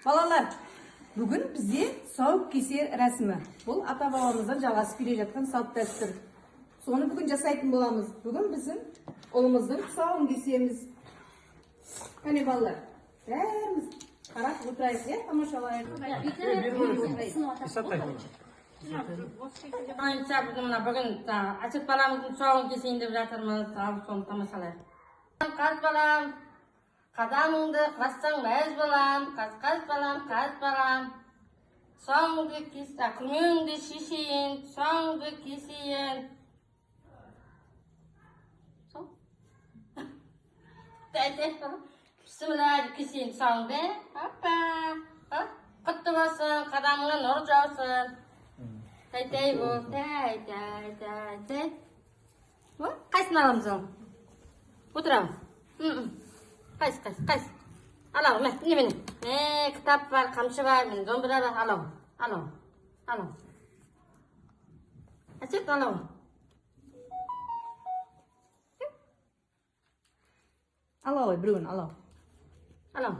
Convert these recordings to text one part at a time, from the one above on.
Balalar, bugün bizi soğuk keser rəsmi. Bu ata babamızdan жалғасып келе жатқан салт дәстүр. Соны бүгін жасайтын боламыз. Бүгін bizim ұлымыздың тұсауын кесеміз. Қане балалар, бәріміз қарап отырайық, тамашалайық. Anca bugün açık balamızın çoğun keseyim de жатырмыз, соны тамашалайық. Қаз балам, қадамыңды қассаң мәз балам, қаз балам. Соңды кесті, күрмеңді шешейін, соңды кесейін. Bismillah keseyін соңды. Hoppa. Құтты болсын, қадамыңа нұр жаусын. Тәй бол, тәй. Қайсын аламыз ол? Отырамыз. Қайсы. Алау, міне. Кітап бар, қамшы бар, мен домбыра бар, алау. Әсет, алау. Алау, біреуін, алау. Алау.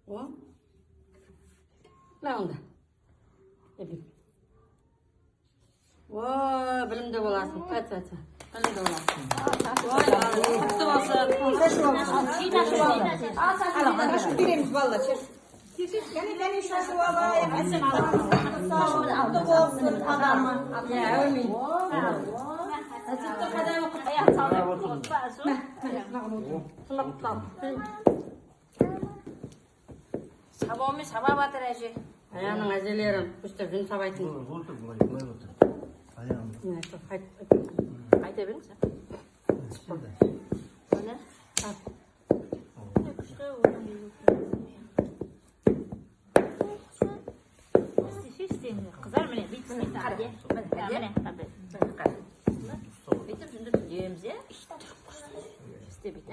О? Мә онда. О, білімді боласың. Білімді боласың. Құтты болсын. Алау, шашып береміз балалар. Кәне шашып алайық. Құтты болсын қадамы. Әумин. Әсетті қадамы Сабаумен саба батыр әже. Аяның әжелерін көштеп жүн сабайтын. Айта беріңіз. Қызар міне бүйтіп жүнді түземіз, е? Істе бүйтіп,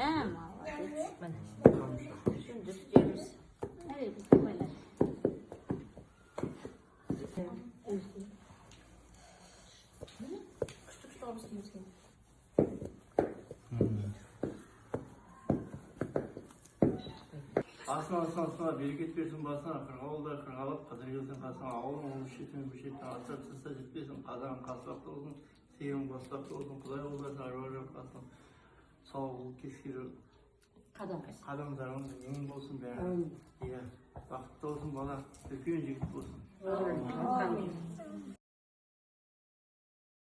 жүнді түземіз. Асына берекет берсін басына, қырғауылдар қырғалап, қадыр келсін қасына, ауылың оның шетімен бüşетін, астар сыста жетпесін, қазағын қасуақты болсын, сүйегін бастақты болсын, құдай болсын, аруа жоқ қасын, сау бол, кескері қадамдарың ең болсын бәрі. Бақытты болсын бала, үлкен жігіт болсын.